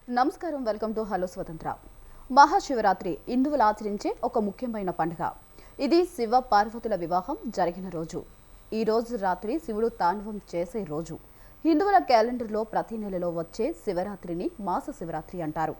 నమస్కారం, welcome to hello స్వతంత్ర. మహాశివరాత్రి హిందువులు ఆచరించే ఒక ముఖ్యమైన పండుగ. ఇది శివ పార్వతుల వివాహం జరిగిన రోజు. ఈ రోజు రాత్రి శివుడు తాండవం చేసే రోజు. హిందువుల క్యాలెండర్లో ప్రతి నెలలో వచ్చే శివరాత్రిని మాస శివరాత్రి అంటారు.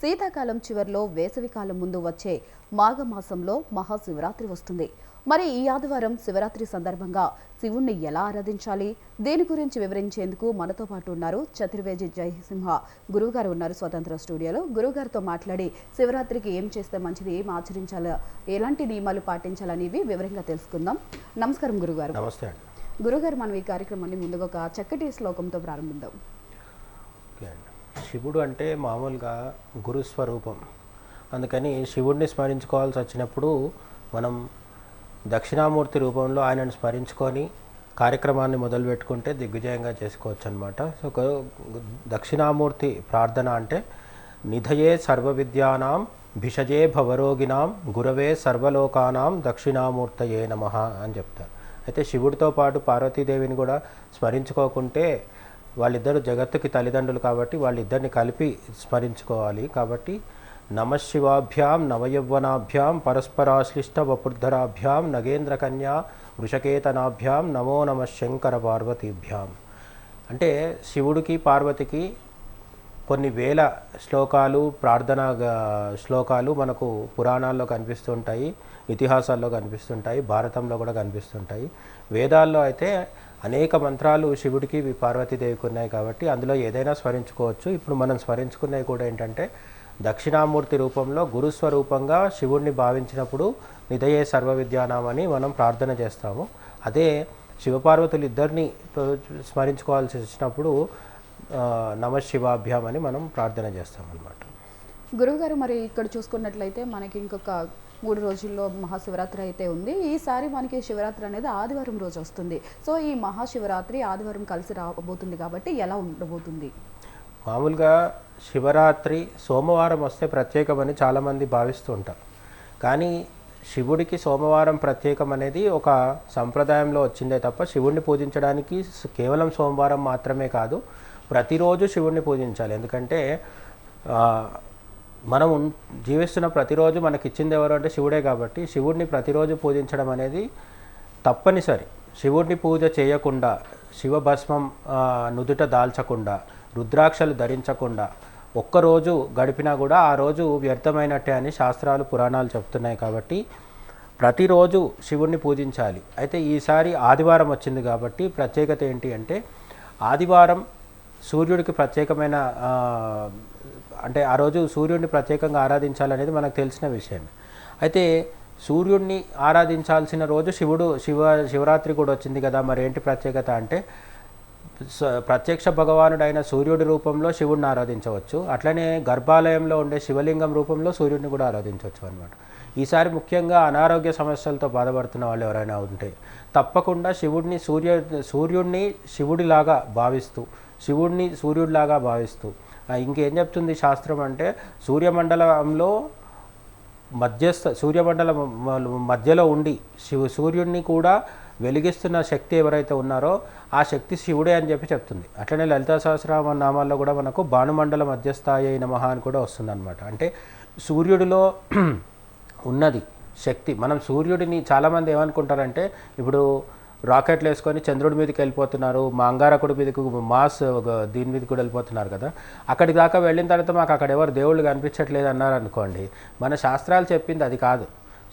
శీతాకాలం చివరిలో వేసవికాలం ముందు వచ్చే మాఘమాసంలో మహాశివరాత్రి వస్తుంది. మరి ఈ ఆదివారం శివరాత్రి సందర్భంగా శివుణ్ణి ఎలా ఆరాధించాలి, దీని గురించి వివరించేందుకు మనతో పాటు ఉన్నారు చతుర్వేది జయసింహ గురువుగారు ఉన్నారు స్వతంత్ర స్టూడియోలో. గురువుగారితో మాట్లాడి శివరాత్రికి ఏం చేస్తే మంచిది, ఏం ఆచరించాలి, ఎలాంటి నియమాలు పాటించాలనేవి వివరంగా తెలుసుకుందాం. నమస్కారం గురుగారు. నమస్తే అండి. గురుగారు, మనం ఈ కార్యక్రమాన్ని ముందుగా ఒక చక్కటి శ్లోకంతో ప్రారంభిద్దాం. ఓకే అండి. శివుడు అంటే మామూలుగా గురుస్వరూపం. అందుకని శివుడిని స్మరించుకోవాల్సి వచ్చినప్పుడు మనం దక్షిణామూర్తి రూపంలో ఆయనను స్మరించుకొని కార్యక్రమాన్ని మొదలుపెట్టుకుంటే దిగ్విజయంగా చేసుకోవచ్చు అనమాట. సో దక్షిణామూర్తి ప్రార్థన అంటే నిధయే సర్వ విద్యానాం భిషజే భవరోగినాం గురవే సర్వలోకానాం దక్షిణామూర్తయే నమః అని చెప్తారు. అయితే శివుడితో పాటు పార్వతీదేవిని కూడా స్మరించుకోకుంటే వాళ్ళిద్దరు జగత్తుకి తల్లిదండ్రులు కాబట్టి వాళ్ళిద్దరిని కలిపి స్మరించుకోవాలి. కాబట్టి నమశివాభ్యాం నవయవ్వనాభ్యాం పరస్పరాశ్లిష్ట వపుర్ధరాభ్యాం నగేంద్రకన్యా వృషకేతనాభ్యాం నమో నమ శంకర పార్వతీభ్యాం. అంటే శివుడికి పార్వతికి కొన్ని వేల శ్లోకాలు, ప్రార్థనా శ్లోకాలు మనకు పురాణాల్లో కనిపిస్తుంటాయి, ఇతిహాసాల్లో కనిపిస్తుంటాయి, భారతంలో కూడా కనిపిస్తుంటాయి. వేదాల్లో అయితే అనేక మంత్రాలు శివుడికి పార్వతీదేవికి ఉన్నాయి కాబట్టి అందులో ఏదైనా స్మరించుకోవచ్చు. ఇప్పుడు మనం స్మరించుకునేవి కూడా ఏంటంటే దక్షిణామూర్తి రూపంలో గురుస్వరూపంగా శివుడిని భావించినప్పుడు నిధయే సర్వ విద్యానామని మనం ప్రార్థన చేస్తాము. అదే శివపార్వతులు ఇద్దరిని స్మరించుకోవాల్సి వచ్చినప్పుడు నమశివాభ్యాం అని మనం ప్రార్థన చేస్తామన్నమాట. గురువుగారు, మరి ఇక్కడ చూసుకున్నట్లయితే మనకి ఇంకొక 3 రోజుల్లో మహాశివరాత్రి అయితే ఉంది. ఈసారి మనకి శివరాత్రి అనేది ఆదివారం రోజు వస్తుంది. సో ఈ మహాశివరాత్రి ఆదివారం కలిసి రాబోతుంది కాబట్టి ఎలా ఉండబోతుంది? మామూలుగా శివరాత్రి సోమవారం వస్తే ప్రత్యేకమని చాలామంది భావిస్తూ ఉంటారు. కానీ శివుడికి సోమవారం ప్రత్యేకం అనేది ఒక సంప్రదాయంలో వచ్చిందే తప్ప శివుడిని పూజించడానికి కేవలం సోమవారం మాత్రమే కాదు, ప్రతిరోజు శివుడిని పూజించాలి. ఎందుకంటే మనం జీవిస్తున్న ప్రతిరోజు మనకి ఇచ్చింది ఎవరు అంటే శివుడే కాబట్టి శివుడిని ప్రతిరోజు పూజించడం అనేది తప్పనిసరి. శివుడిని పూజ చేయకుండా, శివభస్మం నుదుట దాల్చకుండా, రుద్రాక్షలు ధరించకుండా ఒక్కరోజు గడిపినా కూడా ఆ రోజు వ్యర్థమైనట్టే అని శాస్త్రాలు, పురాణాలు చెప్తున్నాయి. కాబట్టి ప్రతిరోజు శివుడిని పూజించాలి. అయితే ఈసారి ఆదివారం వచ్చింది కాబట్టి ప్రత్యేకత ఏంటి అంటే ఆదివారం సూర్యుడికి ప్రత్యేకమైన అంటే ఆ రోజు సూర్యుడిని ప్రత్యేకంగా ఆరాధించాలనేది మనకు తెలిసిన విషయం. అయితే సూర్యుడిని ఆరాధించాల్సిన రోజు శివరాత్రి కూడా వచ్చింది కదా, మరి ఏంటి ప్రత్యేకత అంటే ప్రత్యక్ష భగవానుడైన సూర్యుడి రూపంలో శివుడిని ఆరాధించవచ్చు. అట్లనే గర్భాలయంలో ఉండే శివలింగం రూపంలో సూర్యుడిని కూడా ఆరాధించవచ్చు అనమాట. ఈసారి ముఖ్యంగా అనారోగ్య సమస్యలతో బాధపడుతున్న వాళ్ళు ఎవరైనా ఉంటే తప్పకుండా సూర్యుడిని శివుడిలాగా భావిస్తూ, శివుడిని సూర్యుడిలాగా భావిస్తూ ఇంకేం చెప్తుంది శాస్త్రం అంటే సూర్యమండలంలో సూర్యమండలం మధ్యలో ఉండి సూర్యుడిని కూడా వెలిగిస్తున్న శక్తి ఎవరైతే ఉన్నారో ఆ శక్తి శివుడే అని చెప్పి చెప్తుంది. అట్లనే లలితా సహస్రనామ నామాల్లో కూడా మనకు భానుమండల మధ్యస్థాయి నమః అని కూడా వస్తుంది అనమాట. అంటే సూర్యుడిలో ఉన్నది శక్తి. మనం సూర్యుడిని చాలామంది ఏమనుకుంటారంటే ఇప్పుడు రాకెట్లు వేసుకొని చంద్రుడి మీదకి వెళ్ళిపోతున్నారు, మా అంగారకుడి మీదకి దీని మీదకి కూడా వెళ్ళిపోతున్నారు కదా. అక్కడి దాకా వెళ్ళిన తర్వాత మాకు అక్కడ ఎవరు దేవుళ్ళు కనిపించట్లేదు అన్నారు అనుకోండి, మన శాస్త్రాలు చెప్పింది అది కాదు.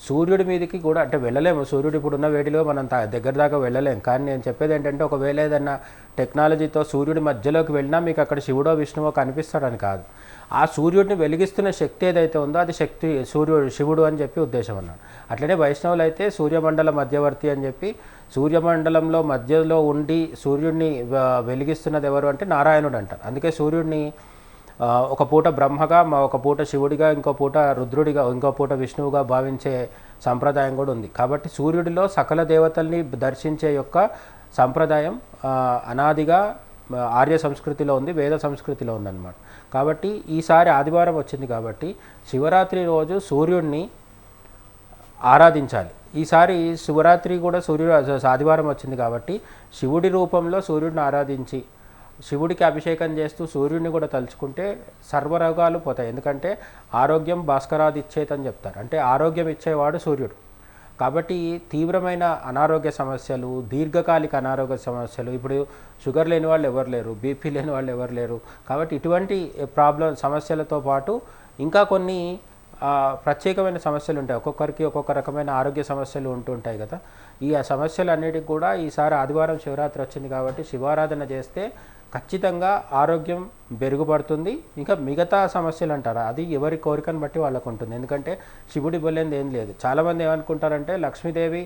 సూర్యుడి మీదకి కూడా అంటే వెళ్ళలేము, సూర్యుడు ఇప్పుడున్న వేడిలో మనం దగ్గర దాకా వెళ్ళలేము. కానీ నేను చెప్పేది ఏంటంటే ఒకవేళ ఏదన్నా టెక్నాలజీతో సూర్యుడి మధ్యలోకి వెళ్ళినా మీకు అక్కడ శివుడో విష్ణువో కనిపిస్తాడని కాదు. ఆ సూర్యుడిని వెలిగిస్తున్న శక్తి ఏదైతే ఉందో అది శివుడు అని చెప్పి ఉద్దేశం అన్నాడు. అట్లనే వైష్ణవులు అయితే సూర్యమండల మధ్యవర్తి అని చెప్పి సూర్యమండలంలో మధ్యలో ఉండి సూర్యుడిని వెలిగిస్తున్నది ఎవరు అంటే నారాయణుడు అంటారు. అందుకే సూర్యుడిని ఒక పూట బ్రహ్మగా, ఒక పూట శివుడిగా, ఇంకో పూట రుద్రుడిగా, ఇంకో పూట విష్ణువుగా భావించే సంప్రదాయం కూడా ఉంది. కాబట్టి సూర్యుడిలో సకల దేవతల్ని దర్శించే యొక్క సంప్రదాయం అనాదిగా ఆర్య సంస్కృతిలో ఉంది, వేద సంస్కృతిలో ఉందన్నమాట. కాబట్టి ఈసారి ఆదివారం వచ్చింది కాబట్టి శివరాత్రి రోజు సూర్యుడిని ఆరాధించాలి. ఈసారి శివరాత్రి కూడా ఆదివారం వచ్చింది కాబట్టి శివుడి రూపంలో సూర్యుడిని ఆరాధించి శివుడికి అభిషేకం చేస్తూ సూర్యుడిని కూడా తలుచుకుంటే సర్వరోగాలు పోతాయి. ఎందుకంటే ఆరోగ్యం భాస్కరాది ఇచ్చేతని చెప్తారు. అంటే ఆరోగ్యం ఇచ్చేవాడు సూర్యుడు. కాబట్టి తీవ్రమైన అనారోగ్య సమస్యలు, దీర్ఘకాలిక అనారోగ్య సమస్యలు, ఇప్పుడు షుగర్ లేని వాళ్ళు ఎవరు లేరు, బీపీ లేని వాళ్ళు ఎవరు లేరు. కాబట్టి ఇటువంటి సమస్యలతో పాటు ఇంకా కొన్ని ప్రత్యేకమైన సమస్యలు ఉంటాయి. ఒక్కొక్కరికి ఒక్కొక్క రకమైన ఆరోగ్య సమస్యలు ఉంటుంటాయి కదా. ఈ సమస్యలన్నిటికి కూడా ఈసారి ఆదివారం శివరాత్రి వచ్చింది కాబట్టి శివారాధన చేస్తే ఖచ్చితంగా ఆరోగ్యం మెరుగుపడుతుంది. ఇంకా మిగతా సమస్యలు అంటారా, అది ఎవరి కోరికను బట్టి వాళ్ళకు ఉంటుంది. ఎందుకంటే శివుడి బొల్లేంది ఏం లేదు. చాలామంది ఏమనుకుంటారంటే లక్ష్మీదేవి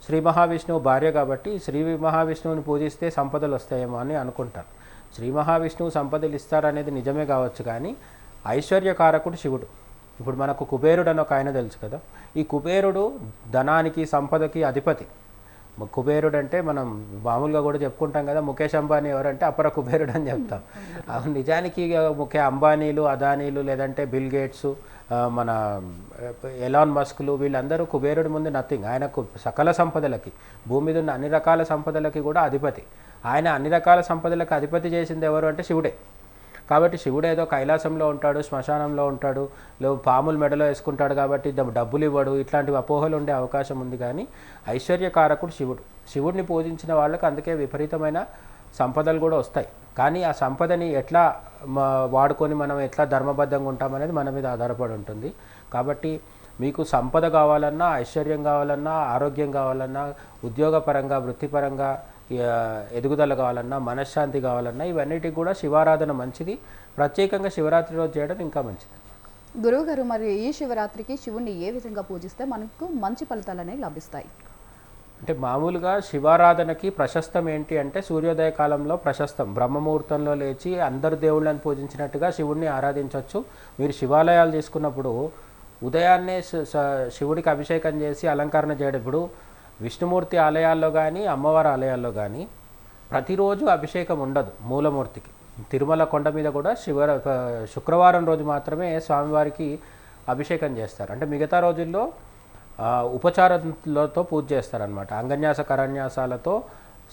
శ్రీ మహావిష్ణువు భార్య కాబట్టి శ్రీ మహావిష్ణువుని పూజిస్తే సంపదలు వస్తాయేమో అని అనుకుంటారు. శ్రీ మహావిష్ణువు సంపదలు ఇస్తారనేది నిజమే కావచ్చు, కానీ ఐశ్వర్యకారకుడు శివుడు. ఇప్పుడు మనకు కుబేరుడు అని ఒక ఆయన తెలుసు కదా. ఈ కుబేరుడు ధనానికి సంపదకి అధిపతి. కుబేరుడు అంటే మనం మామూలుగా కూడా చెప్పుకుంటాం కదా, ముఖేష్ అంబానీ ఎవరంటే అపర కుబేరుడు అని చెప్తాం. నిజానికి ముఖ్య అంబానీలు, అదానీలు, లేదంటే బిల్ గేట్స్, మన ఎలాన్ మస్క్లు, వీళ్ళందరూ కుబేరుడి ముందు నథింగ్. ఆయనకు సకల సంపదలకి, భూమి మీద ఉన్న అన్ని రకాల సంపదలకి కూడా అధిపతి. ఆయన అన్ని రకాల సంపదలకు అధిపతి చేసింది ఎవరు అంటే శివుడే. కాబట్టి శివుడు ఏదో కైలాసంలో ఉంటాడు, శ్మశానంలో ఉంటాడు, లేవు పాములు మెడలో వేసుకుంటాడు కాబట్టి డబ్బులు ఇవ్వడు, ఇట్లాంటివి అపోహలు ఉండే అవకాశం ఉంది. కానీ ఐశ్వర్యకారకుడు శివుడు. శివుడిని పూజించిన వాళ్ళకి అందుకే విపరీతమైన సంపదలు కూడా వస్తాయి. కానీ ఆ సంపదని ఎట్లా వాడుకొని మనం ఎట్లా ధర్మబద్ధంగా ఉంటామనేది మన మీద ఆధారపడి ఉంటుంది. కాబట్టి మీకు సంపద కావాలన్నా, ఐశ్వర్యం కావాలన్నా, ఆరోగ్యం కావాలన్నా, ఉద్యోగపరంగా, వృత్తిపరంగా ఎదుగుదల కావాలన్నా, మనశ్శాంతి కావాలన్నా, ఇవన్నిటికి కూడా శివారాధన మంచిది. ప్రత్యేకంగా శివరాత్రి రోజు చేయడం ఇంకా మంచిది. గురువుగారు, మరి ఈ శివరాత్రికి శివుణ్ణి ఏ విధంగా పూజిస్తే మనకు మంచి ఫలితాలు అనేవి లభిస్తాయి? అంటే మామూలుగా శివారాధనకి ప్రశస్తం ఏంటి అంటే సూర్యోదయ కాలంలో ప్రశస్తం. బ్రహ్మముహూర్తంలో లేచి అందరు దేవుళ్ళని పూజించినట్టుగా శివుణ్ణి ఆరాధించవచ్చు. మీరు శివాలయాలు తీసుకున్నప్పుడు ఉదయాన్నే శివుడికి అభిషేకం చేసి అలంకరణ చేయడం. ఇప్పుడు విష్ణుమూర్తి ఆలయాల్లో కానీ, అమ్మవారి ఆలయాల్లో కానీ ప్రతిరోజు అభిషేకం ఉండదు మూలమూర్తికి. తిరుమల కొండ మీద కూడా శుక్రవారం రోజు మాత్రమే స్వామివారికి అభిషేకం చేస్తారు. అంటే మిగతా రోజుల్లో ఉపచారాలతో పూజ చేస్తారనమాట. అంగన్యాస కరన్యాసాలతో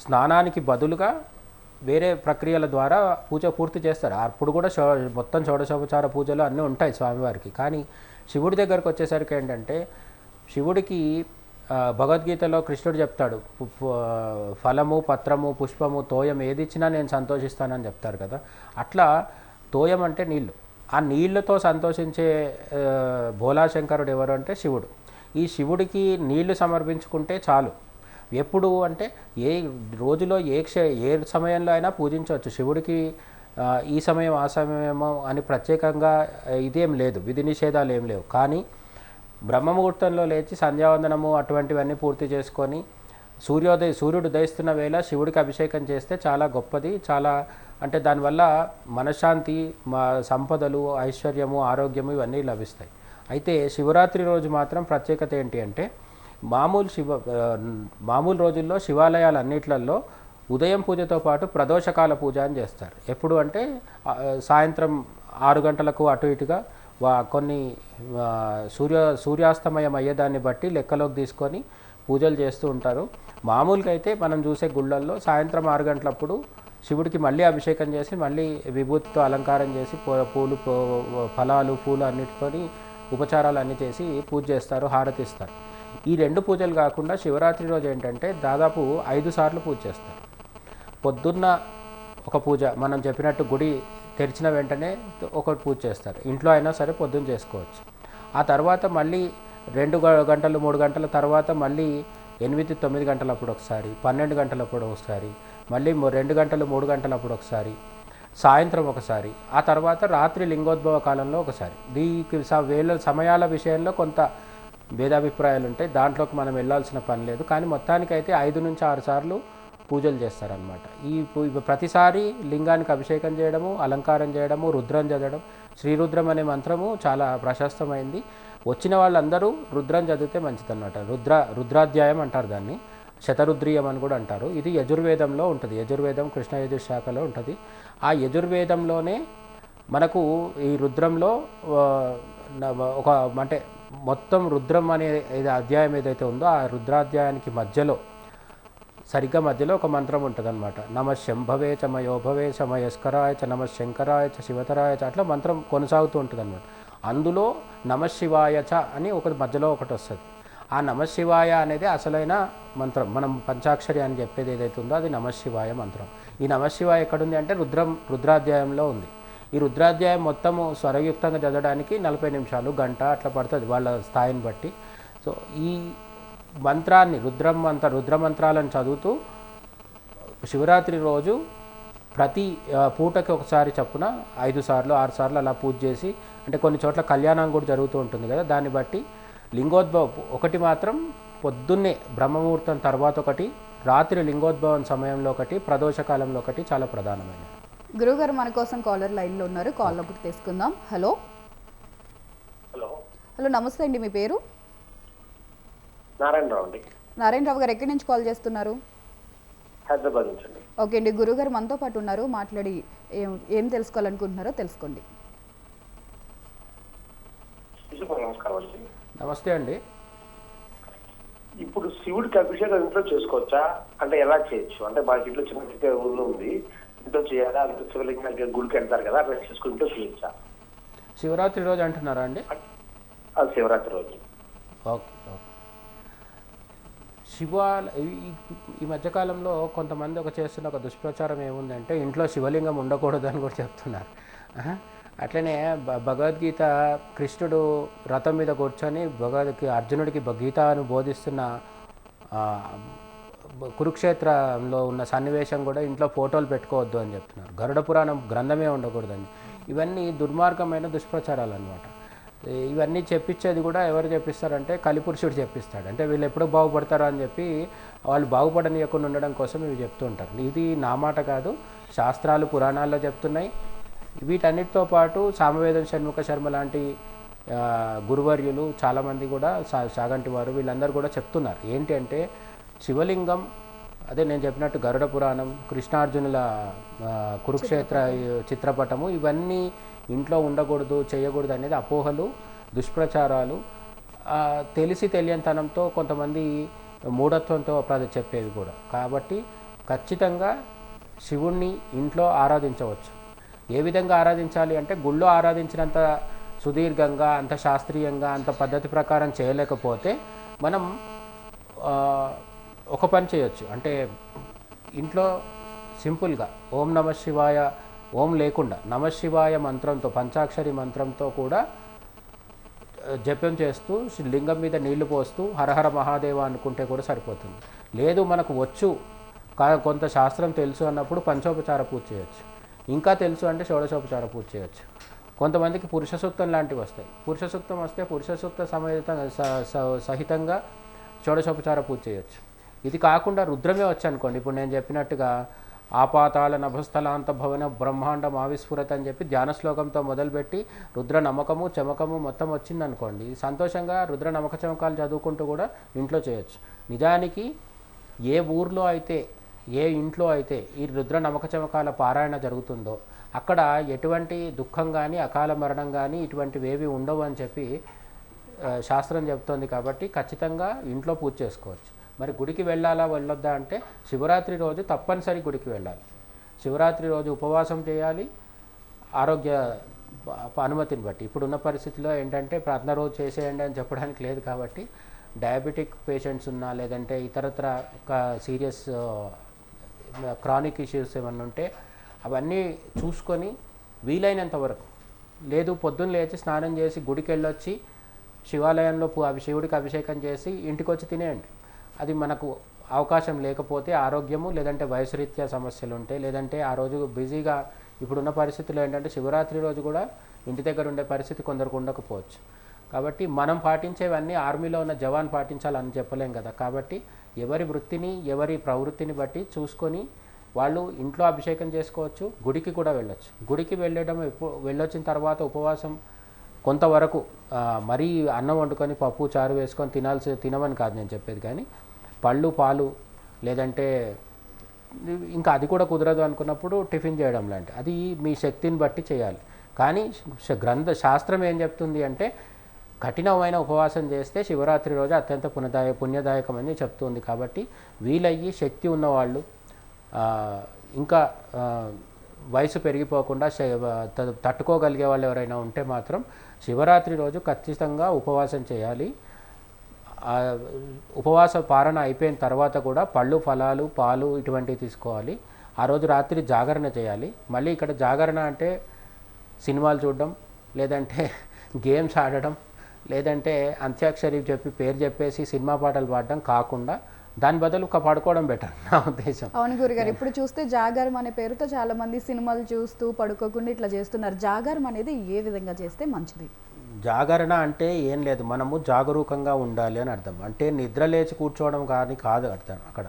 స్నానానికి బదులుగా వేరే ప్రక్రియల ద్వారా పూజ పూర్తి చేస్తారు. అప్పుడు కూడా మొత్తం షోడశోపచార పూజలు అన్నీ ఉంటాయి స్వామివారికి. కానీ శివుడి దగ్గరకు వచ్చేసరికి ఏంటంటే, శివుడికి భగవద్గీతలో కృష్ణుడు చెప్తాడు, ఫలము, పత్రము, పుష్పము, తోయం ఏది ఇచ్చినా నేను సంతోషిస్తానని చెప్తారు కదా. అట్లా తోయం అంటే నీళ్ళు. ఆ నీళ్లతో సంతోషించే భోలాశంకరుడు ఎవరు అంటే శివుడు. ఈ శివుడికి నీళ్లు సమర్పించుకుంటే చాలు. ఎప్పుడు అంటే ఏ రోజులో ఏ సమయంలో అయినా పూజించవచ్చు. శివుడికి ఈ సమయం ఆ సమయమో అని ప్రత్యేకంగా ఇదేం లేదు, విధి నిషేధాలు ఏం లేవు. కానీ బ్రహ్మముహూర్తంలో లేచి సంధ్యావందనము అటువంటివన్నీ పూర్తి చేసుకొని సూర్యుడు ఉదయిస్తున్న వేళ శివుడికి అభిషేకం చేస్తే చాలా గొప్పది. చాలా అంటే దానివల్ల మనశ్శాంతి, సంపదలు, ఐశ్వర్యము, ఆరోగ్యము ఇవన్నీ లభిస్తాయి. అయితే శివరాత్రి రోజు మాత్రం ప్రత్యేకత ఏంటి అంటే, మామూలు రోజుల్లో శివాలయాలు అన్నిట్లలో ఉదయం పూజతో పాటు ప్రదోషకాల పూజ అని చేస్తారు. ఎప్పుడు అంటే సాయంత్రం 6 గంటలకు అటు ఇటుగా కొన్ని సూర్యాస్తమయం అయ్యేదాన్ని బట్టి లెక్కలోకి తీసుకొని పూజలు చేస్తూ ఉంటారు. మామూలుగా అయితే మనం చూసే గుళ్ళల్లో సాయంత్రం 6 గంటలప్పుడు శివుడికి మళ్ళీ అభిషేకం చేసి మళ్ళీ విభూతితో అలంకారం చేసి ఫలాలు, పూలు అన్నిటితో ఉపచారాలు అన్నీ చేసి పూజ చేస్తారు, హారతిస్తారు. ఈ 2 పూజలు కాకుండా శివరాత్రి రోజు ఏంటంటే దాదాపు 5 సార్లు పూజ చేస్తారు. పొద్దున్న ఒక పూజ, మనం చెప్పినట్టు గుడి తెరిచిన వెంటనే ఒక పూజ చేస్తారు. ఇంట్లో అయినా సరే పొద్దున్న చేసుకోవచ్చు. ఆ తర్వాత మళ్ళీ 2 గంటలు 3 గంటల తర్వాత మళ్ళీ 8-9 గంటలప్పుడు ఒకసారి, 12 గంటలప్పుడు ఒకసారి, మళ్ళీ 2 గంటలు 3 గంటలప్పుడు ఒకసారి, సాయంత్రం ఒకసారి, ఆ తర్వాత రాత్రి లింగోద్భవ కాలంలో ఒకసారి. దీనికి సమయాల విషయంలో కొంత భేదాభిప్రాయాలు ఉంటాయి. దాంట్లోకి మనం వెళ్ళాల్సిన పని లేదు. కానీ మొత్తానికైతే 5 నుంచి 6 సార్లు పూజలు చేస్తారనమాట. ప్రతిసారి లింగానికి అభిషేకం చేయడము, అలంకారం చేయడము, రుద్రం చదవడం. శ్రీరుద్రం అనే మంత్రము చాలా ప్రశస్తమైంది. వచ్చిన వాళ్ళందరూ రుద్రం చదివితే మంచిదన్నమాట. రుద్రాధ్యాయం అంటారు దాన్ని, శతరుద్రీయం అని కూడా అంటారు. ఇది యజుర్వేదంలో ఉంటుంది. యజుర్వేదం కృష్ణ యజుర్శాఖలో ఉంటుంది. ఆ యజుర్వేదంలోనే మనకు ఈ రుద్రంలో ఒక అంటే మొత్తం రుద్రం అనే అధ్యాయం ఏదైతే ఉందో ఆ రుద్రాధ్యాయానికి మధ్యలో సరిగ్గా మధ్యలో ఒక మంత్రం ఉంటుంది అనమాట. నమ శంభవే చ మయోభవే చ మయస్కరాయ చ నమ శంకరాయ చ శివతరాయ చ అట్లా మంత్రం కొనసాగుతూ ఉంటుంది అనమాట. అందులో నమ శివాయ చ అని ఒక మధ్యలో ఒకటి వస్తుంది. ఆ నమ శివాయ అనేది అసలైన మంత్రం. మనం పంచాక్షరి అని చెప్పేది ఏదైతే ఉందో అది నమ శివాయ మంత్రం. ఈ నమ శివాయ ఎక్కడుంది అంటే రుద్రాధ్యాయంలో ఉంది. ఈ రుద్రాధ్యాయం మొత్తము స్వరయుక్తంగా చదవడానికి 40 నిమిషాలు, గంట అట్లా పడుతుంది వాళ్ళ స్థాయిని బట్టి. సో ఈ మంత్రాన్ని రుద్రమంత్రాలను చదువుతూ శివరాత్రి రోజు ప్రతి పూటకి ఒకసారి చప్పున 5 సార్లు 6 సార్లు అలా పూజ చేసి, అంటే కొన్ని చోట్ల కళ్యాణం కూడా జరుగుతూ ఉంటుంది కదా, దాన్ని బట్టి లింగోద్భవం ఒకటి మాత్రం పొద్దున్నే బ్రహ్మముహూర్తం తర్వాత ఒకటి, రాత్రి లింగోద్భవం సమయంలో ఒకటి, ప్రదోషకాలంలో ఒకటి చాలా ప్రధానమైనది. గురుగారు మన కోసం కాలర్ లైన్లో ఉన్నారు, కాల్ ఒకటి తీసుకుందాం. హలో హలో హలో నమస్తే అండి, మీ పేరు? నారాయణరావు అండి. నారాయణరావు గారు ఎక్కడి నుంచి కాల్ చేస్తున్నారు? హైదరాబాద్ నుంచి అండి. ఓకే అండి, గురుగారు మనతో పాటు ఉన్నారు, మాట్లాడి ఏం తెలుసుకోవాలనుకుంటున్నారో తెలుసుకోండి. నమస్కారం అండి. నమస్తే అండి. ఇప్పుడు శివుడికి అభిషేకం ఇంట్లో చేసుకోవచ్చా? అంటే ఎలా చేయొచ్చు? అంటే మా ఇంట్లో చిన్న ఊళ్ళో ఉంది, ఇంట్లో చేయాలా? అంటే శివలింగానికి గుడికి వెళ్తారు కదా, అట్లా చేసుకుని ఇంట్లో చేయొచ్చా? శివరాత్రి రోజు అంటున్నారా అండి? అది శివరాత్రి రోజు. Okay okay. ఈ మధ్యకాలంలో కొంతమంది చేస్తున్న ఒక దుష్ప్రచారం ఏముందంటే ఇంట్లో శివలింగం ఉండకూడదని కూడా చెప్తున్నారు. అట్లనే భగవద్గీత కృష్ణుడు రథం మీద కూర్చొని అర్జునుడికి గీతను బోధిస్తున్న కురుక్షేత్రంలో ఉన్న సన్నివేశం కూడా ఇంట్లో ఫోటోలు పెట్టుకోవద్దు అని చెప్తున్నారు. గరుడ పురాణం గ్రంథమే ఉండకూడదని. ఇవన్నీ దుర్మార్గమైన దుష్ప్రచారాలు అన్నమాట. ఇవన్నీ చెప్పించేది కూడా ఎవరు చెప్పిస్తారంటే కలిపురుషుడు చెప్పిస్తాడు. అంటే వీళ్ళు ఎప్పుడో బాగుపడతారు అని చెప్పి వాళ్ళు బాగుపడనీయకుండా ఉండడం కోసం ఇవి చెప్తూ ఉంటారు. ఇది నా మాట కాదు, శాస్త్రాలు పురాణాల్లో చెప్తున్నాయి. వీటన్నిటితో పాటు సామవేదం షణ్ముఖ శర్మ లాంటి గురువర్యులు చాలామంది కూడా సాగంటి వారు వీళ్ళందరూ కూడా చెప్తున్నారు. ఏంటి అంటే శివలింగం, అదే నేను చెప్పినట్టు గరుడ పురాణం, కృష్ణార్జునుల కురుక్షేత్ర చిత్రపటము, ఇవన్నీ ఇంట్లో ఉండకూడదు, చేయకూడదు అనేది అపోహలు, దుష్ప్రచారాలు. తెలిసి తెలియనితనంతో కొంతమంది మూఢత్వంతో చెప్పేవి కూడా. కాబట్టి ఖచ్చితంగా శివుణ్ణి ఇంట్లో ఆరాధించవచ్చు. ఏ విధంగా ఆరాధించాలి అంటే గుళ్ళో ఆరాధించినంత సుదీర్ఘంగా, అంత శాస్త్రీయంగా, అంత పద్ధతి ప్రకారం చేయలేకపోతే మనం ఒక పని చేయొచ్చు. అంటే ఇంట్లో సింపుల్గా ఓం నమ శివాయ, ఓం లేకుండా నమశివాయ మంత్రంతో, పంచాక్షరి మంత్రంతో కూడా జపం చేస్తూ లింగం మీద నీళ్లు పోస్తూ హరహర మహాదేవ అనుకుంటే కూడా సరిపోతుంది. లేదు మనకు వచ్చు, కొంత శాస్త్రం తెలుసు అన్నప్పుడు పంచోపచార పూజ చేయొచ్చు. ఇంకా తెలుసు అంటే షోడశోపచార పూజ చేయొచ్చు. కొంతమందికి పురుష సూక్తం లాంటివి వస్తాయి. పురుష సూక్తం వస్తే పురుష సూక్త సహితంగా షోడశోపచార పూజ చేయొచ్చు. ఇది కాకుండా రుద్రమే వచ్చు అనుకోండి, ఇప్పుడు నేను చెప్పినట్టుగా ఆపాతాల నభస్థలాంత భవన బ్రహ్మాండం ఆవిస్ఫురత అని చెప్పి ధ్యాన శ్లోకంతో మొదలుపెట్టి రుద్ర నమ్మకము చమకము మొత్తం వచ్చిందనుకోండి, సంతోషంగా రుద్ర నమ్మక చమకాలు చదువుకుంటూ కూడా ఇంట్లో చేయొచ్చు. నిజానికి ఏ ఊర్లో అయితే, ఏ ఇంట్లో అయితే ఈ రుద్ర నమ్మక చమకాల పారాయణ జరుగుతుందో అక్కడ ఎటువంటి దుఃఖం కానీ, అకాల మరణం కానీ ఇటువంటివేవి ఉండవు అని చెప్పి శాస్త్రం చెబుతోంది. కాబట్టి ఖచ్చితంగా ఇంట్లో పూజ చేసుకోవచ్చు. మరి గుడికి వెళ్ళాలా వెళ్ళొద్దా అంటే శివరాత్రి రోజు తప్పనిసరి గుడికి వెళ్ళాలి. శివరాత్రి రోజు ఉపవాసం చేయాలి, ఆరోగ్య అనుమతిని బట్టి. ఇప్పుడున్న పరిస్థితిలో ఏంటంటే ప్రార్థన రోజు చేసేయండి అని చెప్పడానికి లేదు. కాబట్టి డయాబెటిక్ పేషెంట్స్ ఉన్నా, లేదంటే ఇతరత్ర సీరియస్ క్రానిక్ ఇష్యూస్ ఏమన్నా ఉంటే అవన్నీ చూసుకొని వీలైనంత వరకు, లేదు పొద్దున్న లేచి స్నానం చేసి గుడికి వెళ్ళొచ్చి శివాలయంలో శివుడికి అభిషేకం చేసి ఇంటికి వచ్చి తినేయండి. అది మనకు అవకాశం లేకపోతే ఆరోగ్యము, లేదంటే వయసురీత్యా సమస్యలు ఉంటాయి, లేదంటే ఆ రోజు బిజీగా ఇప్పుడున్న పరిస్థితుల్లో ఏంటంటే శివరాత్రి రోజు కూడా ఇంటి దగ్గర ఉండే పరిస్థితి కొందరికి ఉండకపోవచ్చు. కాబట్టి మనం పాటించేవన్నీ ఆర్మీలో ఉన్న జవాన్ పాటించాలని చెప్పలేం కదా. కాబట్టి ఎవరి వృత్తిని, ఎవరి ప్రవృత్తిని బట్టి చూసుకొని వాళ్ళు ఇంట్లో అభిషేకం చేసుకోవచ్చు, గుడికి కూడా వెళ్ళొచ్చు. గుడికి వెళ్ళొచ్చిన తర్వాత ఉపవాసం కొంతవరకు, మరీ అన్నం వండుకొని పప్పు చారు వేసుకొని తినమని కాదు నేను చెప్పేది, కానీ పళ్ళు పాలు, లేదంటే ఇంకా అది కూడా కుదరదు అనుకున్నప్పుడు టిఫిన్ చేయడం లాంటి, అది మీ శక్తిని బట్టి చేయాలి. కానీ శాస్త్రం ఏం చెప్తుంది అంటే కఠినమైన ఉపవాసం చేస్తే శివరాత్రి రోజు అత్యంత పుణ్యదాయకమని చెప్తుంది. కాబట్టి వీలయ్యి శక్తి ఉన్నవాళ్ళు ఇంకా వయసు పెరిగిపోకుండా తట్టుకోగలిగే వాళ్ళు ఎవరైనా ఉంటే మాత్రం శివరాత్రి రోజు ఖచ్చితంగా ఉపవాసం చేయాలి. ఉపవాస పారణ అయిపోయిన తర్వాత కూడా పళ్ళు, ఫలాలు, పాలు ఇటువంటివి తీసుకోవాలి. ఆ రోజు రాత్రి జాగరణ చేయాలి. మళ్ళీ ఇక్కడ జాగరణ అంటే సినిమాలు చూడడం, లేదంటే గేమ్స్ ఆడడం, లేదంటే అంత్యాక్షరి పేరు చెప్పేసి సినిమా పాటలు పాడడం కాకుండా దాని బదులు పడుకోవడం బెటర్ నా ఉద్దేశం. అవును గురుగారు, ఇప్పుడు చూస్తే జాగారం అనే పేరుతో చాలా మంది సినిమాలు చూస్తూ పడుకోకుండా ఇట్లా చేస్తున్నారు. జాగారం అనేది ఏ విధంగా చేస్తే మంచిది? జాగరణ అంటే ఏం లేదు, మనము జాగరూకంగా ఉండాలి అని అర్థం. అంటే నిద్ర లేచి కూర్చోవడం కానీ కాదు అర్థం. అక్కడ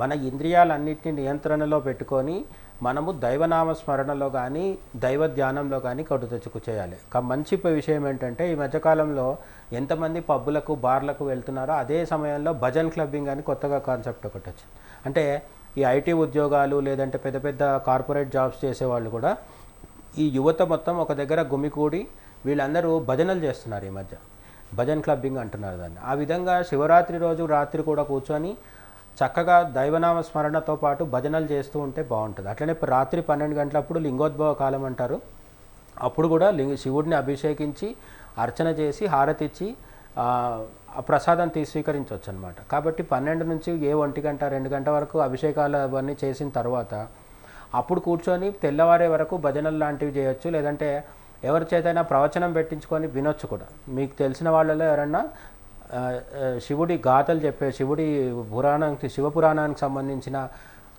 మన ఇంద్రియాలన్నింటినీ నియంత్రణలో పెట్టుకొని మనము దైవనామ స్మరణలో కానీ దైవ ధ్యానంలో కానీ కడు తెచ్చుకు చేయాలి. మంచి విషయం ఏంటంటే ఈ మధ్యకాలంలో ఎంతమంది పబ్బులకు, బార్లకు వెళ్తున్నారో అదే సమయంలో భజన్ క్లబ్బింగ్ అని కొత్తగా కాన్సెప్ట్ ఒకటి వచ్చింది. అంటే ఈ ఐటీ ఉద్యోగాలు లేదంటే పెద్ద పెద్ద కార్పొరేట్ జాబ్స్ చేసేవాళ్ళు కూడా ఈ యువత మొత్తం ఒక దగ్గర గుమికూడి వీళ్ళందరూ భజనలు చేస్తున్నారు. ఈ మధ్య భజన్ క్లబ్బింగ్ అంటున్నారు దాన్ని. ఆ విధంగా శివరాత్రి రోజు రాత్రి కూడా కూర్చొని చక్కగా దైవనామ స్మరణతో పాటు భజనలు చేస్తూ ఉంటే బాగుంటుంది. అట్లనే రాత్రి 12 గంటలప్పుడు లింగోద్భవ కాలం అంటారు. అప్పుడు కూడా శివుడిని అభిషేకించి అర్చన చేసి హారతిచ్చి ఆ ప్రసాదం స్వీకరించవచ్చు అనమాట. కాబట్టి 12 నుంచి 1 గంట 2 గంట వరకు అభిషేకాలు అవన్నీ చేసిన తర్వాత అప్పుడు కూర్చొని తెల్లవారే వరకు భజనలు లాంటివి చేయొచ్చు. లేదంటే ఎవరి చేతైనా ప్రవచనం పెట్టించుకొని వినొచ్చు కూడా. మీకు తెలిసిన వాళ్ళలో ఎవరన్నా శివుడి గాథలు చెప్పే, శివపురాణానికి సంబంధించిన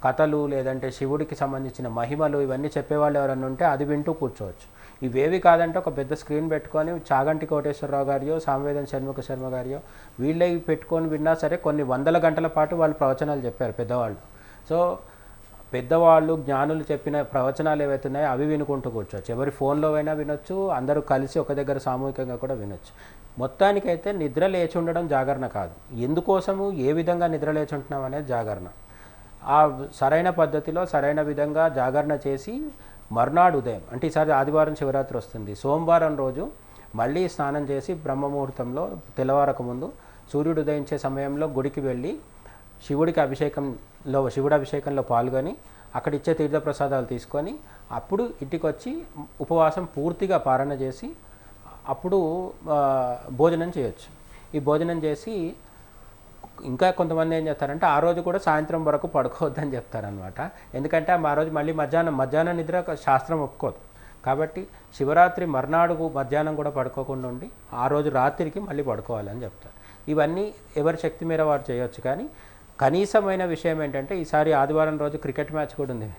కథలు లేదంటే శివుడికి సంబంధించిన మహిమలు ఇవన్నీ చెప్పేవాళ్ళు ఎవరన్నా ఉంటే అది వింటూ కూర్చోవచ్చు. ఇవేవి కాదంటే ఒక పెద్ద స్క్రీన్ పెట్టుకొని చాగంటి కోటేశ్వరరావు గారియో, సామవేదం షణ్ముఖ శర్మ గారియో వీళ్ళే పెట్టుకొని విన్నా సరే కొన్ని వందల గంటల పాటు వాళ్ళు ప్రవచనాలు చెప్పారు పెద్దవాళ్ళు. సో పెద్దవాళ్ళు జ్ఞానులు చెప్పిన ప్రవచనాలు ఏవైతున్నాయో అవి వినుకుంటూ కూర్చోవచ్చు. ఎవరి ఫోన్లో అయినా వినొచ్చు, అందరూ కలిసి ఒక దగ్గర సామూహికంగా కూడా వినొచ్చు. మొత్తానికైతే నిద్ర లేచి ఉండడం జాగరణ కాదు. ఎందుకోసము, ఏ విధంగా నిద్ర లేచి ఉంటున్నాం అనేది జాగరణ. ఆ సరైన పద్ధతిలో సరైన విధంగా జాగరణ చేసి మర్నాడు ఉదయం, అంటే ఈసారి ఆదివారం శివరాత్రి వస్తుంది, సోమవారం రోజు మళ్ళీ స్నానం చేసి బ్రహ్మముహూర్తంలో తెల్లవారక ముందు సూర్యుడు ఉదయించే సమయంలో గుడికి వెళ్ళి శివుడి అభిషేకంలో పాల్గొని అక్కడ ఇచ్చే తీర్థప్రసాదాలు తీసుకొని అప్పుడు ఇంటికి వచ్చి ఉపవాసం పూర్తిగా పారణ చేసి అప్పుడు భోజనం చేయొచ్చు. ఈ భోజనం చేసి ఇంకా కొంతమంది ఏం చేస్తారంటే ఆ రోజు కూడా సాయంత్రం వరకు పడుకోవద్దని చెప్తారనమాట. ఎందుకంటే ఆ రోజు మళ్ళీ మధ్యాహ్నం నిద్ర శాస్త్రం ఒప్పుకోదు. కాబట్టి శివరాత్రి మర్నాడు మధ్యాహ్నం కూడా పడుకోకుండా ఉండి ఆ రోజు రాత్రికి మళ్ళీ పడుకోవాలని చెప్తారు. ఇవన్నీ ఎవరి శక్తి మేర వారు చేయొచ్చు. కానీ కనీసమైన విషయం ఏంటంటే ఈసారి ఆదివారం రోజు క్రికెట్ మ్యాచ్ కూడా ఉంది.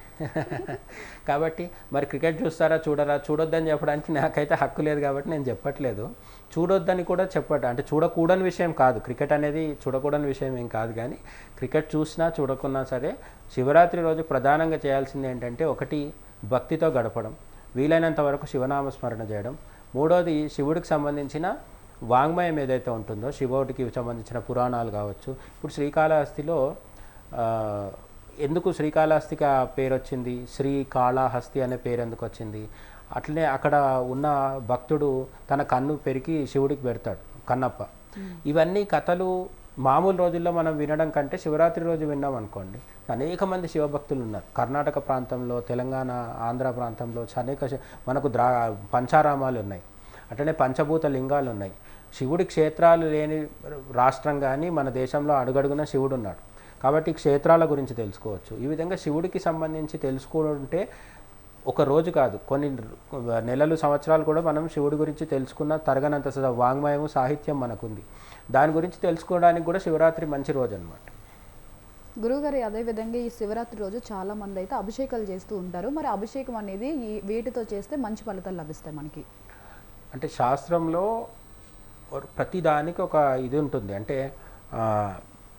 కాబట్టి మరి క్రికెట్ చూడొద్దని చెప్పడానికి నాకైతే హక్కు లేదు కాబట్టి నేను చెప్పట్లేదు. చూడొద్దని కూడా అంటే చూడకూడని విషయం కాదు, క్రికెట్ అనేది చూడకూడని విషయం ఏం కాదు. కానీ క్రికెట్ చూసినా చూడకున్నా సరే శివరాత్రి రోజు ప్రధానంగా చేయాల్సింది ఏంటంటే, ఒకటి భక్తితో గడపడం, వీలైనంత వరకు శివనామస్మరణ చేయడం. మూడోది శివుడికి సంబంధించిన వాంగ్మయం ఏదైతే ఉంటుందో, శివుడికి సంబంధించిన పురాణాలు కావచ్చు. ఇప్పుడు శ్రీకాళహస్తిలో ఎందుకు శ్రీకాళహస్తికి ఆ పేరు వచ్చింది, శ్రీకాళహస్తి అనే పేరు ఎందుకు వచ్చింది? అట్లనే అక్కడ ఉన్న భక్తుడు తన కన్ను పెరికి శివుడికి పెడతాడు, కన్నప్ప. ఇవన్నీ కథలు మామూలు రోజుల్లో మనం వినడం కంటే శివరాత్రి రోజు విన్నాం అనుకోండి, అనేక మంది శివభక్తులు ఉన్నారు. కర్ణాటక ప్రాంతంలో, తెలంగాణ, ఆంధ్ర ప్రాంతంలో మనకు పంచారామాలు ఉన్నాయి. అట్లనే పంచభూత లింగాలు ఉన్నాయి. శివుడి క్షేత్రాలు లేని రాష్ట్రం కానీ మన దేశంలో అడుగడుగున శివుడు ఉన్నాడు. కాబట్టి క్షేత్రాల గురించి తెలుసుకోవచ్చు. ఈ విధంగా శివుడికి సంబంధించి తెలుసుకుంటే ఒక రోజు కాదు, కొన్ని నెలలు, సంవత్సరాలు కూడా మనం శివుడి గురించి తెలుసుకున్న తరగనంత వాంగ్మయము, సాహిత్యం మనకుంది. దాని గురించి తెలుసుకోవడానికి కూడా శివరాత్రి మంచి రోజు అన్నమాట. గురువుగారు, అదేవిధంగా ఈ శివరాత్రి రోజు చాలా మంది అయితే అభిషేకాలు చేస్తూ ఉంటారు. మరి అభిషేకం అనేది వీటితో చేస్తే మంచి ఫలితాలు లభిస్తాయి మనకి? అంటే శాస్త్రంలో ప్రతి దానికి ఒక ఇది ఉంటుంది. అంటే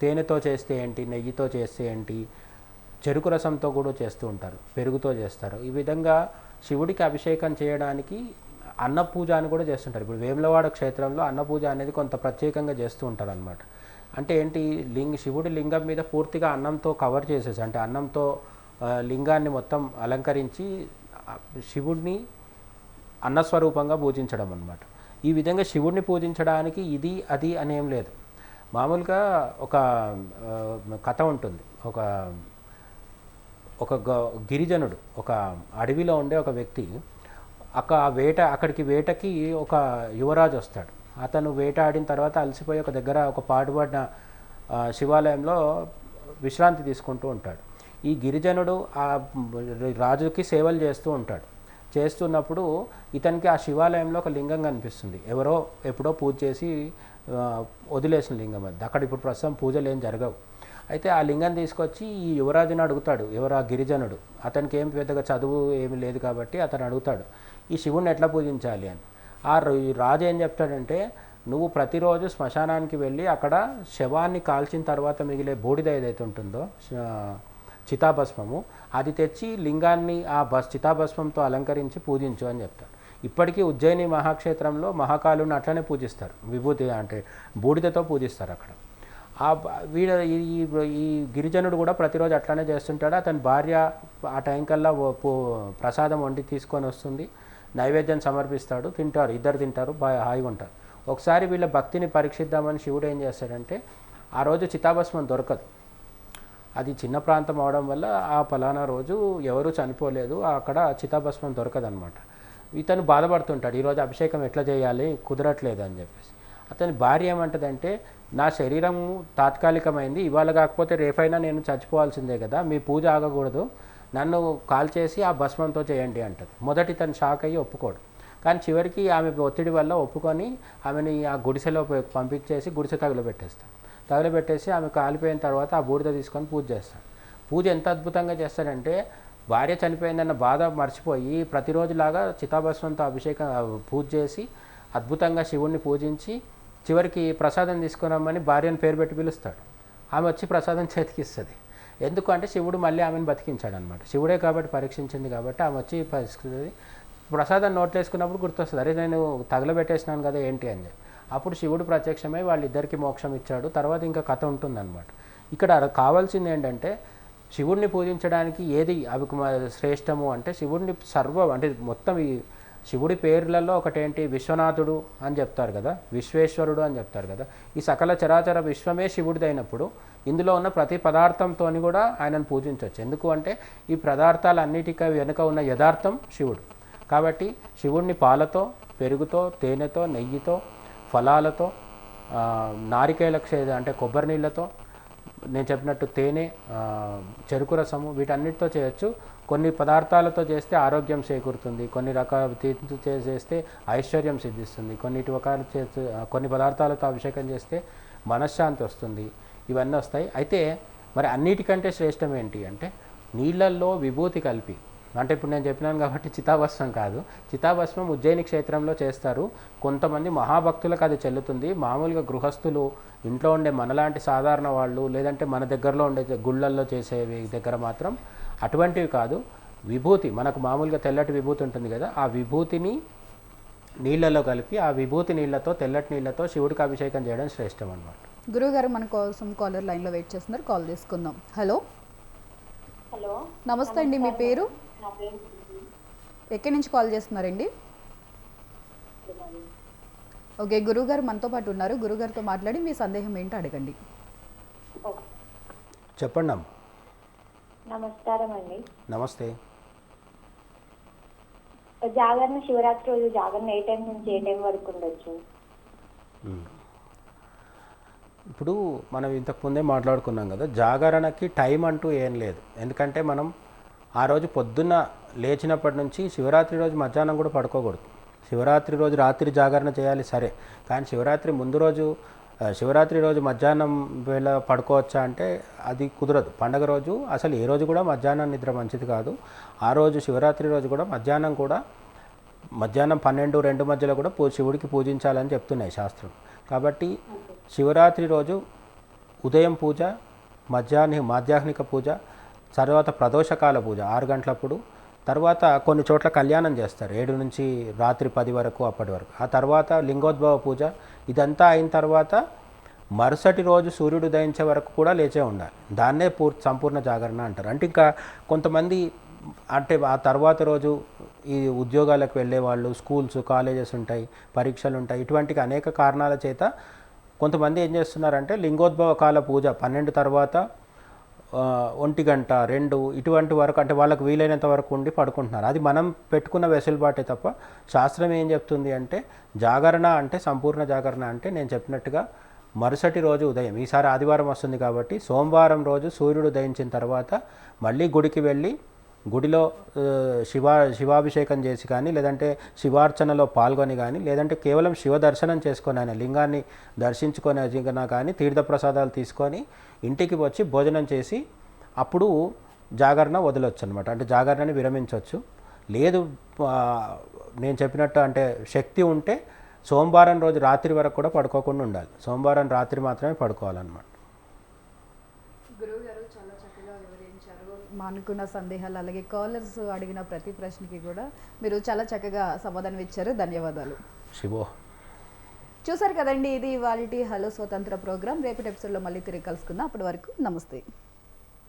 తేనెతో చేస్తే ఏంటి, నెయ్యితో చేస్తే ఏంటి, చెరుకు రసంతో కూడా చేస్తూ ఉంటారు, పెరుగుతో చేస్తారు. ఈ విధంగా శివుడికి అభిషేకం చేయడానికి అన్నపూజ అని కూడా చేస్తుంటారు. ఇప్పుడు వేములవాడ క్షేత్రంలో అన్నపూజ అనేది కొంత ప్రత్యేకంగా చేస్తూ ఉంటారు అన్నమాట. అంటే ఏంటి, శివుడి లింగం మీద పూర్తిగా అన్నంతో కవర్ చేసేసి, అంటే అన్నంతో లింగాన్ని మొత్తం అలంకరించి శివుడిని అన్నస్వరూపంగా పూజించడం అన్నమాట. ఈ విధంగా శివుడిని పూజించడానికి ఇది అది అనేం లేదు. మామూలుగా ఒక కథ ఉంటుంది. ఒక ఒక గిరిజనుడు, ఒక అడవిలో ఉండే ఒక వ్యక్తి అక్కడికి వేటకి ఒక యువరాజు వస్తాడు. అతను వేట ఆడిన తర్వాత అలసిపోయి ఒక దగ్గర ఒక పాడుపడిన శివాలయంలో విశ్రాంతి తీసుకుంటూ ఉంటాడు. ఈ గిరిజనుడు ఆ రాజుకి సేవలు చేస్తూ ఉంటాడు. చేస్తున్నప్పుడు ఇతనికి ఆ శివాలయంలో ఒక లింగం కనిపిస్తుంది. ఎవరో ఎప్పుడో పూజ చేసి వదిలేసిన లింగం అది. అక్కడ ఇప్పుడు ప్రస్తుతం పూజలు ఏం జరగవు. అయితే ఆ లింగం తీసుకొచ్చి ఈ యువరాజుని అడుగుతాడు. ఎవరు ఆ గిరిజనుడు. అతనికి ఏం పెద్దగా చదువు ఏమి లేదు కాబట్టి అతను అడుగుతాడు, ఈ శివుణ్ణి ఎట్లా పూజించాలి అని. ఆ రాజు ఏం చెప్తాడంటే, నువ్వు ప్రతిరోజు శ్మశానానికి వెళ్ళి అక్కడ శవాన్ని కాల్చిన తర్వాత మిగిలే బూడిద ఏదైతే ఉంటుందో చితాభస్మము, అది తెచ్చి లింగాన్ని ఆ చితాభస్మంతో అలంకరించి పూజించు అని చెప్తాడు. ఇప్పటికీ ఉజ్జయిని మహాక్షేత్రంలో మహాకాలుని అట్లనే పూజిస్తారు. విభూతి అంటే బూడిదతో పూజిస్తారు అక్కడ. ఈ గిరిజనుడు కూడా ప్రతిరోజు అట్లానే చేస్తుంటాడు. అతని భార్య ఆ టైం కల్లా ప్రసాదం వండి తీసుకొని వస్తుంది, నైవేద్యం సమర్పిస్తాడు, తింటారు, ఇద్దరు తింటారు, హాయిగా ఉంటారు. ఒకసారి వీళ్ళ భక్తిని పరీక్షిద్దామని శివుడు ఏం చేస్తాడంటే, ఆ రోజు చితాభస్మం దొరకదు. అది చిన్న ప్రాంతం అవడం వల్ల ఆ ఫలానా రోజు ఎవరు చనిపోలేదు, అక్కడ చితాభస్మం దొరకదనమాట. ఇతను బాధపడుతుంటాడు, ఈరోజు అభిషేకం ఎట్లా చేయాలి, కుదరట్లేదు అని చెప్పేసి. అతని భార్య ఏమంటదంటే, నా శరీరం తాత్కాలికమైంది, ఇవాళ కాకపోతే రేపైనా నేను చచ్చిపోవాల్సిందే కదా, మీ పూజ ఆగకూడదు, నన్ను కాల్ చేసి ఆ భస్మంతో చేయండి అంటది. మొదటి తను షాక్ అయ్యి ఒప్పుకోడు. కానీ చివరికి ఆమె ఒత్తిడి వల్ల ఒప్పుకొని ఆమెని ఆ గుడిసెలో పంపించేసి గుడిసె తగలబెట్టేసి ఆమె కాలిపోయిన తర్వాత ఆ బూడిద తీసుకొని పూజ చేస్తాడు. పూజ ఎంత అద్భుతంగా చేస్తాడంటే, భార్య చనిపోయిందన్న బాధ మర్చిపోయి ప్రతిరోజులాగా చితాభస్మంతో పూజ చేసి అద్భుతంగా శివుణ్ణి పూజించి చివరికి ప్రసాదం తీసుకురమ్మని భార్యను పేరు పెట్టి పిలుస్తాడు. ఆమె వచ్చి ప్రసాదం చేతికిస్తుంది. ఎందుకు అంటే శివుడు మళ్ళీ ఆమెను బతికించాడు అనమాట. శివుడే కాబట్టి పరీక్షించింది కాబట్టి ఆమె వచ్చి ప్రసాదం నోట్లో వేసుకున్నప్పుడు గుర్తొస్తుంది, అరే నేను తగలబెట్టేసినాను కదా ఏంటి అని చెప్పి. అప్పుడు శివుడు ప్రత్యక్షమై వాళ్ళిద్దరికీ మోక్షం ఇచ్చాడు. తర్వాత ఇంకా కథ ఉంటుందన్నమాట. ఇక్కడ కావాల్సింది ఏంటంటే, శివుడిని పూజించడానికి ఏది శ్రేష్టము అంటే, శివుడిని అంటే మొత్తం ఈ శివుడి పేర్లలో ఒకటేంటి, విశ్వనాథుడు అని చెప్తారు కదా, విశ్వేశ్వరుడు అని చెప్తారు కదా. ఈ సకల చరాచర విశ్వమే శివుడిదైనప్పుడు ఇందులో ఉన్న ప్రతి పదార్థంతో కూడా ఆయనను పూజించవచ్చు. ఎందుకు అంటే ఈ పదార్థాలన్నిటికీ వెనుక ఉన్న యథార్థం శివుడు. కాబట్టి శివుడిని పాలతో, పెరుగుతో, తేనెతో, నెయ్యితో, ఫలాలతో, నారికేళ అంటే కొబ్బరి నీళ్ళతో, నేను చెప్పినట్టు తేనె, చెరుకు రసము, వీటన్నిటితో చేయొచ్చు. కొన్ని పదార్థాలతో చేస్తే ఆరోగ్యం చేకూరుతుంది, కొన్ని రకాల చేస్తే ఐశ్వర్యం సిద్ధిస్తుంది, కొన్ని పదార్థాలతో అభిషేకం చేస్తే మనశ్శాంతి వస్తుంది, ఇవన్నీ వస్తాయి. అయితే మరి అన్నిటికంటే శ్రేష్టం ఏంటి అంటే, నీళ్ళల్లో విభూతి కలిపి, అంటే ఇప్పుడు నేను చెప్పినాను కాబట్టి చితాభస్మం కాదు, చితాభస్మం ఉజ్జయిని క్షేత్రంలో చేస్తారు. కొంతమంది మహాభక్తులకు అది చెల్లుతుంది. మామూలుగా గృహస్థులు, ఇంట్లో ఉండే మనలాంటి సాధారణ వాళ్ళు, లేదంటే మన దగ్గరలో ఉండే గుళ్ళల్లో చేసేవి దగ్గర మాత్రం అటువంటివి కాదు. విభూతి, మనకు మామూలుగా తెల్లటి విభూతి ఉంటుంది కదా, ఆ విభూతిని నీళ్ళలో కలిపి ఆ విభూతి నీళ్ళతో, తెల్లటి నీళ్ళతో శివుడికి అభిషేకం చేయడం శ్రేష్టం అన్నమాట. గురువుగారు మన కోసం కాలర్ లైన్లో వెయిట్ చేస్తున్నారు, కాల్ తీసుకుందాం. హలో హలో, నమస్తే అండి, మీ పేరు, ఎక్కడి నుంచి కాల్ చేస్తున్నారండి? ఓకే, గురువుగారు మనతో పాటు ఉన్నారు, గురువుగారితో మాట్లాడి మీ సందేహం ఏంటో అడగండి. చెప్పండి అమ్మ. నమస్కారం అండి. నమస్తే. జాగరణ శివరాత్రి రోజు జాగరణ ఏ టైం నుంచి ఏ టైం వరకు ఉండొచ్చు? ఇప్పుడు మనం ఇంతకుముందే మాట్లాడుకున్నాం కదా, జాగరణకి టైం అంటూ ఏం లేదు. ఎందుకంటే మనం ఆ రోజు పొద్దున్న లేచినప్పటి నుంచి శివరాత్రి రోజు మధ్యాహ్నం కూడా పడుకోకూడదు. శివరాత్రి రోజు రాత్రి జాగరణ చేయాలి సరే, కానీ శివరాత్రి ముందు రోజు, శివరాత్రి రోజు మధ్యాహ్నం వేళ పడుకోవచ్చా అంటే అది కుదరదు. పండగ రోజు అసలు ఏ రోజు కూడా మధ్యాహ్నం నిద్ర మంచిది కాదు. ఆ రోజు శివరాత్రి రోజు కూడా మధ్యాహ్నం 12-2 మధ్యలో కూడా శివుడికి పూజించాలని చెప్తున్నాయి శాస్త్రం. కాబట్టి శివరాత్రి రోజు ఉదయం పూజ, మాధ్యాహ్నిక పూజ, తర్వాత ప్రదోషకాల పూజ 6 గంటలప్పుడు, తర్వాత కొన్ని చోట్ల కళ్యాణం చేస్తారు 7 నుంచి రాత్రి 10 వరకు, అప్పటి వరకు. ఆ తర్వాత లింగోద్భవ పూజ, ఇదంతా అయిన తర్వాత మరుసటి రోజు సూర్యుడు ఉదయించే వరకు కూడా లేచే ఉండాలి. దాన్నే సంపూర్ణ జాగరణ అంటారు. అంటే ఇంకా కొంతమంది అంటే ఆ తర్వాత రోజు ఈ ఉద్యోగాలకు వెళ్ళే వాళ్ళు, స్కూల్స్ కాలేజెస్ ఉంటాయి, పరీక్షలు ఉంటాయి, ఇటువంటి అనేక కారణాల చేత కొంతమంది ఏం చేస్తున్నారంటే లింగోద్భవ కాల పూజ 12 తర్వాత 1 గంట 2 ఇటువంటి వరకు అంటే వాళ్ళకు వీలైనంత వరకు ఉండి పడుకుంటున్నారు. అది మనం పెట్టుకున్న వెసులుబాటే తప్ప శాస్త్రం ఏం చెప్తుంది అంటే జాగరణ అంటే సంపూర్ణ జాగరణ అంటే నేను చెప్పినట్టుగా మరుసటి రోజు ఉదయం, ఈసారి ఆదివారం వస్తుంది కాబట్టి సోమవారం రోజు సూర్యుడు ఉదయించిన తర్వాత మళ్ళీ గుడికి వెళ్ళి గుడిలో శివాభిషేకం చేసి కానీ, లేదంటే శివార్చనలో పాల్గొని కానీ, లేదంటే కేవలం శివ దర్శనం చేసుకొని ఆయన లింగాన్ని దర్శించుకొని కానీ తీర్థప్రసాదాలు తీసుకొని ఇంటికి వచ్చి భోజనం చేసి అప్పుడు జాగరణ వదలొచ్చు అనమాట. అంటే జాగరణని విరమించవచ్చు. లేదు నేను చెప్పినట్టు అంటే శక్తి ఉంటే సోమవారం రోజు రాత్రి వరకు కూడా పడుకోకుండా ఉండాలి. సోమవారం రాత్రి మాత్రమే పడుకోవాలన్నమాట. గురువు గారు చాలా చక్కగా వివరించారు. మా అనుకున్న సందేహాలు అలాగే కాలర్స్ అడిగిన ప్రతి ప్రశ్నకి కూడా మీరు చాలా చక్కగా సమాధానం ఇచ్చారు. ధన్యవాదాలు. శివో. చూసారు కదండి, ఇది ఇవాల్టి హలో స్వతంత్ర ప్రోగ్రాం. రేపటి ఎపిసోడ్లో మళ్ళీ తిరిగి కలుసుకుందాం. అప్పటి వరకు నమస్తే.